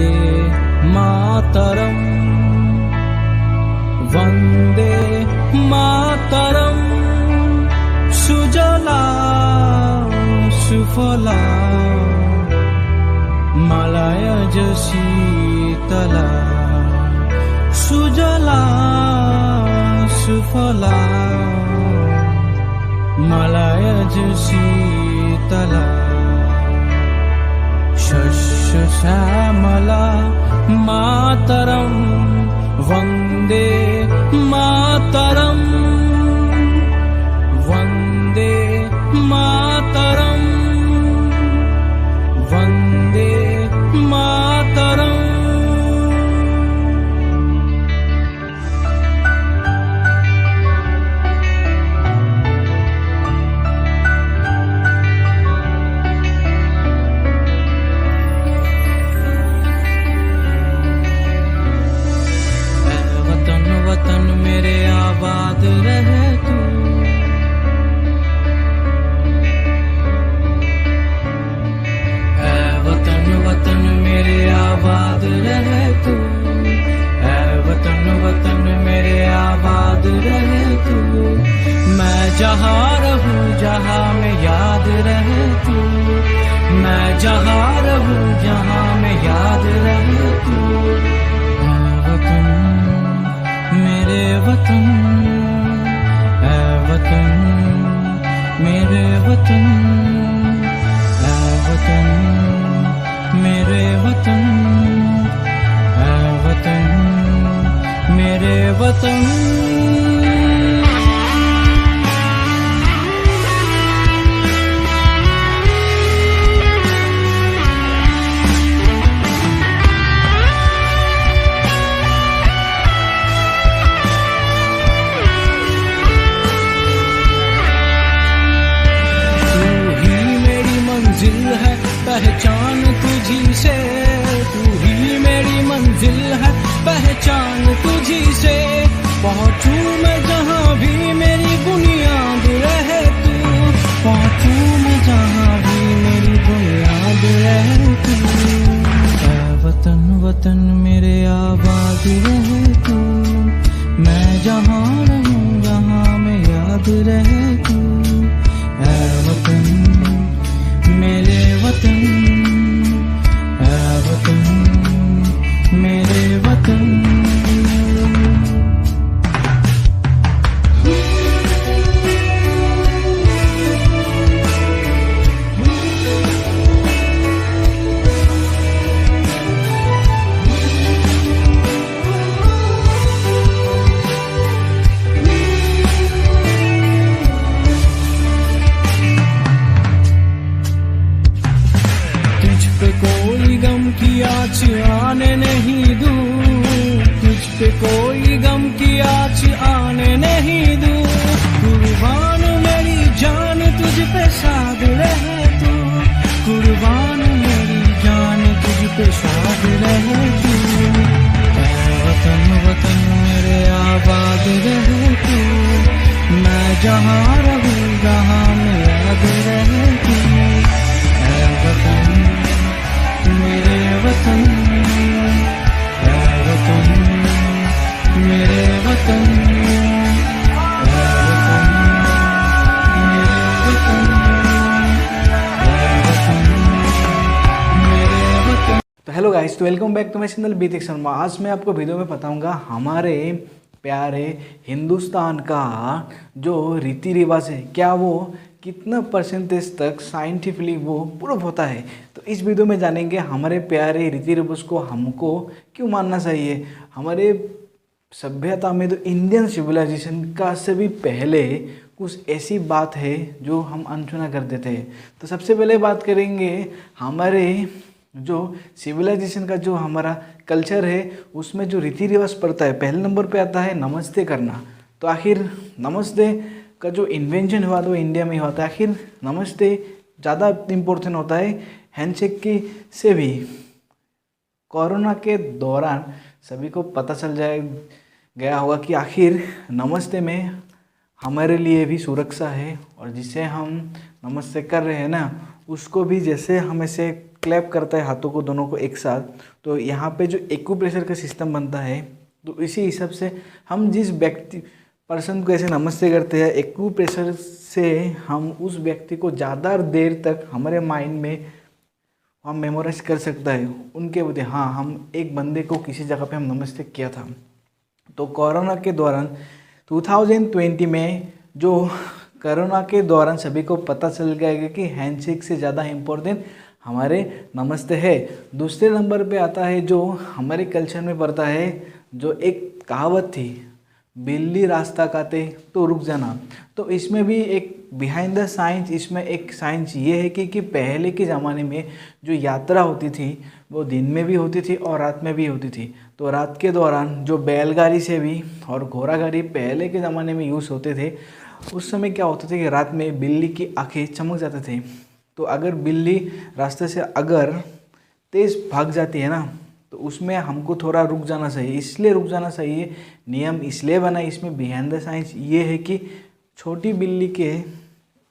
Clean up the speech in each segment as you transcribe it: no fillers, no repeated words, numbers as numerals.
वन्दे मातरम् वन्दे मातरम् सुजला सुफला मलयज शीतला सुजला सुफला मलयज शीतला शस्य श्यामला मातरम् वन्दे मातरम् वन्दे मातरम् वन्दे मातरम्। वतन मेरे आबाद रहे तू, ऐ वतन वतन मेरे आबाद रहे तू, ऐ वतन वतन मेरे आबाद रहे तू। मैं जहाँ रहूं जहाँ में याद रहे तू, मैं जहाँ रहूं जहाँ में याद रहे तू। मेरे वतन है वतन मेरे वतन है वतन मेरे वतन है वतन मेरे वतन। पहचान तुझी से, तू ही मेरी मंजिल है, पहचान तुझी से। पहुँचूं मैं जहाँ भी मेरी बुनियाद रहे तू, पहुँचूं मैं जहाँ भी मेरी बुनियाद रहे तू। ऐ वतन वतन मेरे आबाद रहे तू, मैं जहाँ रहूं जहाँ में याद रहे तू। ऐ वतन मेरे वतन है वतन मेरे वतन। कोई गम की आँच आने नहीं दूं, तुझ पे कोई गम की आँच आने नहीं दूं। कुर्बान मेरी जान तुझ पे शाद रहे तू, कुर्बान मेरी जान तुझ पे शाद रहे तू। ऐ वतन वतन मेरे आबाद रहे तू, मैं जहाँ रहूं जहाँ में याद रहे तू। ऐ वतन मेरे वतन है वतन मेरे वतन है वतन मेरे वतन है वतन मेरे वतन। तो हेलो गाइस, तो welcome back to my channel बीतिक शर्मा। आज मैं आपको वीडियो में बताऊंगा हमारे प्यारे हिंदुस्तान का जो रीति रिवाज है, क्या वो कितना परसेंटेज तक साइंटिफिकली वो प्रूव होता है। तो इस वीडियो में जानेंगे हमारे प्यारे रीति रिवाज को हमको क्यों मानना चाहिए। हमारे सभ्यता में तो इंडियन सिविलाइजेशन का से भी पहले कुछ ऐसी बात है जो हम अनसुना कर देते हैं। तो सबसे पहले बात करेंगे हमारे जो सिविलाइजेशन का जो हमारा कल्चर है उसमें जो रीति रिवाज पड़ता है, पहले नंबर पे आता है नमस्ते करना। तो आखिर नमस्ते का जो इन्वेंशन हुआ तो इंडिया में हुआ था। आखिर नमस्ते ज़्यादा इम्पोर्टेंट होता है हैंडशेक की से भी। कोरोना के दौरान सभी को पता चल गया होगा कि आखिर नमस्ते में हमारे लिए भी सुरक्षा है, और जिसे हम नमस्ते कर रहे हैं ना उसको भी जैसे हम ऐसे क्लैप करता है हाथों को दोनों को एक साथ, तो यहाँ पे जो एक्यूप्रेशर का सिस्टम बनता है, तो इसी हिसाब से हम जिस व्यक्ति पर्सन को ऐसे नमस्ते करते हैं, एक्यूप्रेशर से हम उस व्यक्ति को ज़्यादा देर तक हमारे माइंड में हम मेमोराइज कर सकता है उनके बदले। हाँ, हम एक बंदे को किसी जगह पे हम नमस्ते किया था। तो कोरोना के दौरान 2020 में जो कोरोना के दौरान सभी को पता चल गया कि हैंडशेक से ज़्यादा इम्पोर्टेंट हमारे नमस्ते है। दूसरे नंबर पे आता है जो हमारे कल्चर में पड़ता है, जो एक कहावत थी, बिल्ली रास्ता काटे तो रुक जाना। तो इसमें भी एक बिहाइंड द साइंस, इसमें एक साइंस ये है कि पहले के ज़माने में जो यात्रा होती थी वो दिन में भी होती थी और रात में भी होती थी। तो रात के दौरान जो बैलगाड़ी से भी और घोड़ा गाड़ी पहले के ज़माने में यूज़ होते थे, उस समय क्या होता था कि रात में बिल्ली की आंखें चमक जाते थे। तो अगर बिल्ली रास्ते से अगर तेज़ भाग जाती है ना, तो उसमें हमको थोड़ा रुक जाना चाहिए। इसलिए रुक जाना चाहिए, नियम इसलिए बना इसमें बिहाइंड द साइंस ये है कि छोटी बिल्ली के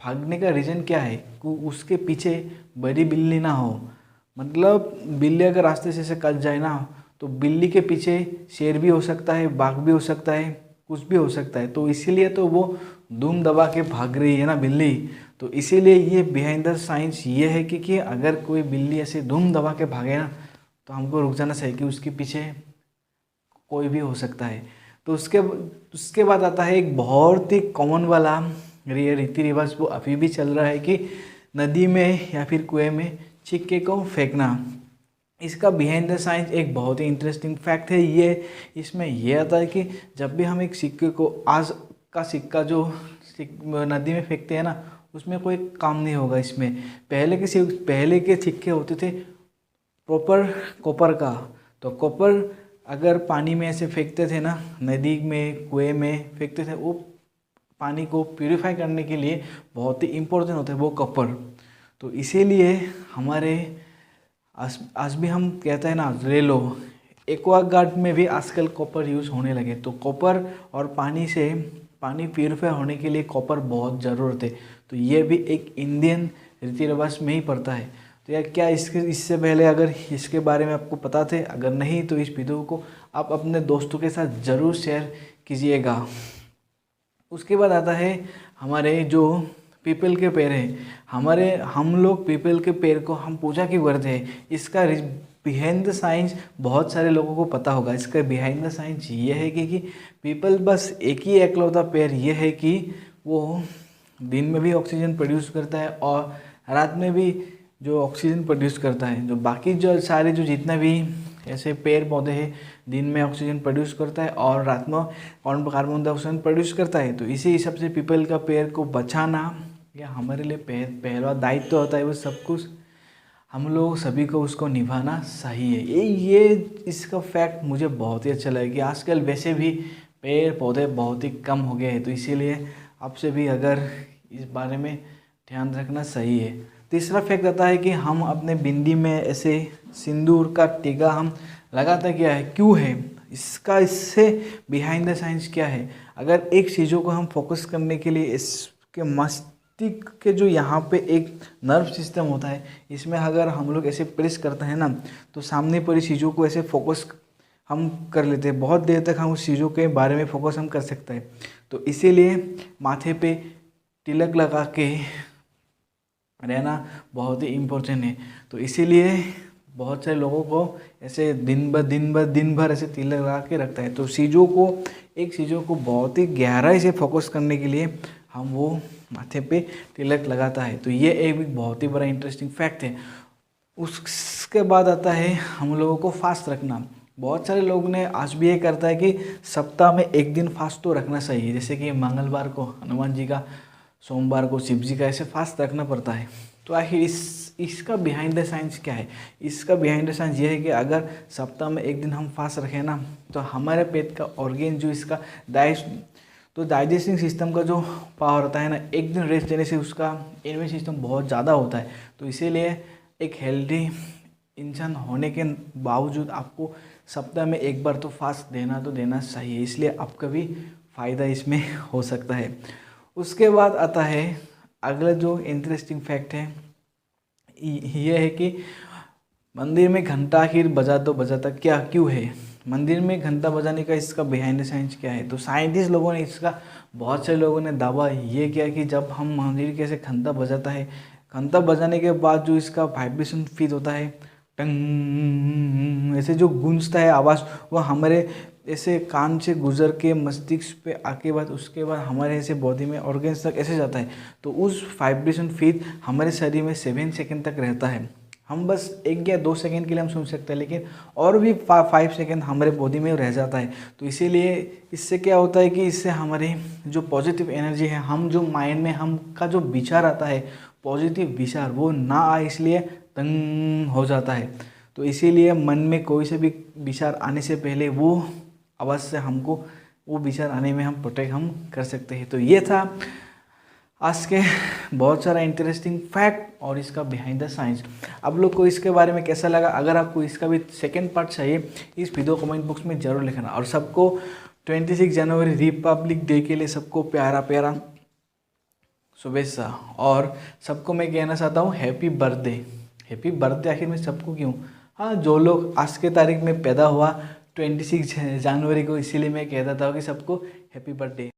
भागने का रीज़न क्या है कि उसके पीछे बड़ी बिल्ली ना हो। मतलब बिल्ली अगर रास्ते से कट जाए ना, तो बिल्ली के पीछे शेर भी हो सकता है, बाघ भी हो सकता है, कुछ भी हो सकता है। तो इसीलिए तो वो धूम दबा के भाग रही है ना बिल्ली। तो इसीलिए ये बिहाइंड द साइंस ये है कि अगर कोई बिल्ली ऐसे धूम दबा के भागे ना, तो हमको रुक जाना चाहिए कि उसके पीछे कोई भी हो सकता है। तो उसके बाद आता है एक बहुत ही कॉमन वाला रीति रिवाज, वो अभी भी चल रहा है कि नदी में या फिर कुएं में सिक्के को फेंकना। इसका बिहाइंड द साइंस एक बहुत ही इंटरेस्टिंग फैक्ट है। ये इसमें यह आता है कि जब भी हम एक सिक्के को, आज का सिक्का जो नदी में फेंकते हैं ना, उसमें कोई काम नहीं होगा। इसमें पहले के सिक्के होते थे प्रॉपर कॉपर का। तो कॉपर अगर पानी में ऐसे फेंकते थे ना, नदी में कुएं में फेंकते थे, वो पानी को प्यूरिफाई करने के लिए बहुत ही इम्पोर्टेंट होता है वो कॉपर। तो इसीलिए हमारे आज भी हम कहते हैं ना, ले लो एक्वागार्ड में भी आजकल कॉपर यूज़ होने लगे। तो कॉपर और पानी प्यूरिफाई होने के लिए कॉपर बहुत ज़रूरत है। तो ये भी एक इंडियन रीति रिवाज में ही पड़ता है। तो यार क्या इससे पहले अगर इसके बारे में आपको पता थे, अगर नहीं तो इस वीडियो को आप अपने दोस्तों के साथ ज़रूर शेयर कीजिएगा। उसके बाद आता है हमारे जो पीपल के पेड़ है, हम लोग पीपल के पेड़ को हम पूजा क्यों करते हैं, इसका बिहाइंड द साइंस बहुत सारे लोगों को पता होगा। इसका बिहाइंड द साइंस ये है कि पीपल बस एक ही एकलौता पेड़ ये है कि वो दिन में भी ऑक्सीजन प्रोड्यूस करता है और रात में भी जो ऑक्सीजन प्रोड्यूस करता है। जो बाकी जो सारे जो जितना भी ऐसे पेड़ पौधे हैं, दिन में ऑक्सीजन प्रोड्यूस करता है और रात में कार्बन डाइऑक्साइड प्रोड्यूस करता है। तो इसी हिसाब से पीपल का पेड़ को बचाना या हमारे लिए पहला दायित्व होता है। वो सब कुछ हम लोग सभी को उसको निभाना सही है। ये इसका फैक्ट मुझे बहुत ही अच्छा लगा कि आजकल वैसे भी पेड़ पौधे बहुत ही कम हो गए हैं। तो इसीलिए आपसे भी अगर इस बारे में ध्यान रखना सही है। तीसरा फैक्ट आता है कि हम अपने बिंदी में ऐसे सिंदूर का टीका हम लगाते क्या है, क्यों है, इससे बिहाइंड द साइंस क्या है। अगर एक चीज़ों को हम फोकस करने के लिए इसके मस्तिष्क के जो यहाँ पे एक नर्व सिस्टम होता है, इसमें अगर हम लोग ऐसे प्रेस करते हैं ना, तो सामने पड़ी चीज़ों को ऐसे फोकस हम कर लेते हैं। बहुत देर तक हम उस चीज़ों के बारे में फोकस हम कर सकते हैं। तो इसीलिए माथे पे तिलक लगा के रहना बहुत ही इम्पोर्टेंट है। तो इसीलिए बहुत सारे लोगों को ऐसे दिन भर ऐसे तिलक लगा के रखता है। तो चीज़ों को बहुत ही गहराई से फोकस करने के लिए हम वो माथे पे तिलक लगाता है। तो ये एक बहुत ही बड़ा इंटरेस्टिंग फैक्ट है। उसके बाद आता है हम लोगों को फास्ट रखना। बहुत सारे लोग ने आज भी ये करता है कि सप्ताह में एक दिन फास्ट तो रखना चाहिए। जैसे कि मंगलवार को हनुमान जी का, सोमवार को शिव जी का, ऐसे फास्ट रखना पड़ता है। तो आखिर इसका बिहाइंड द साइंस क्या है। इसका बिहाइंड द साइंस ये है कि अगर सप्ताह में एक दिन हम फास्ट रखें ना, तो हमारे पेट का ऑर्गेन जो इसका डाइजेस्टिंग सिस्टम का जो पावर होता है ना, एक दिन रेस्ट देने से उसका इम्यून सिस्टम बहुत ज़्यादा होता है। तो इसीलिए एक हेल्दी इंसान होने के बावजूद आपको सप्ताह में एक बार तो फास्ट देना चाहिए। इसलिए आपका भी फ़ायदा इसमें हो सकता है। उसके बाद आता है अगला जो इंटरेस्टिंग फैक्ट है, ये है कि मंदिर में घंटा आखिर बजाता क्या क्यों है? मंदिर में घंटा बजाने का इसका बिहाइंड द साइंस क्या है? तो साइंटिस्ट लोगों ने इसका, बहुत से लोगों ने दावा ये किया कि जब हम मंदिर के ऐसे घंटा बजाता है, घंटा बजाने के बाद जो इसका वाइब्रेशन फील होता है, टंग ऐसे जो गूंजता है आवाज़, वो हमारे ऐसे कान से गुजर के मस्तिष्क पे आके बाद उसके बाद हमारे ऐसे बॉडी में ऑर्गन्स तक ऐसे जाता है। तो उस वाइब्रेशन फील हमारे शरीर में 7 सेकंड तक रहता है। हम बस 1 या 2 सेकंड के लिए हम सुन सकते हैं, लेकिन और भी 5 सेकंड हमारे बॉडी में रह जाता है। तो इसीलिए इससे क्या होता है कि इससे हमारी जो पॉजिटिव एनर्जी है, हम जो माइंड में हम का जो विचार आता है पॉजिटिव विचार, वो ना आए, इसलिए तंग हो जाता है। तो इसीलिए मन में कोई से भी विचार आने से पहले वो आवाज़ से हमको वो विचार आने में हम प्रोटेक्ट हम कर सकते हैं। तो ये था आज के बहुत सारा इंटरेस्टिंग फैक्ट और इसका बिहाइंड द साइंस। आप लोग को इसके बारे में कैसा लगा? अगर आपको इसका भी सेकंड पार्ट चाहिए, इस वीडियो कमेंट बॉक्स में ज़रूर लिखना। और सबको 26 जनवरी रिपब्लिक डे के लिए सबको प्यारा प्यारा शुभेच्छा। और सबको मैं कहना चाहता हूँ हैप्पी बर्थडे। हैप्पी बर्थडे आखिर में सबको क्यों? हाँ, जो लोग आज के तारीख में पैदा हुआ 26 जनवरी को, इसीलिए मैं कहता था कि सबको हैप्पी बर्थडे।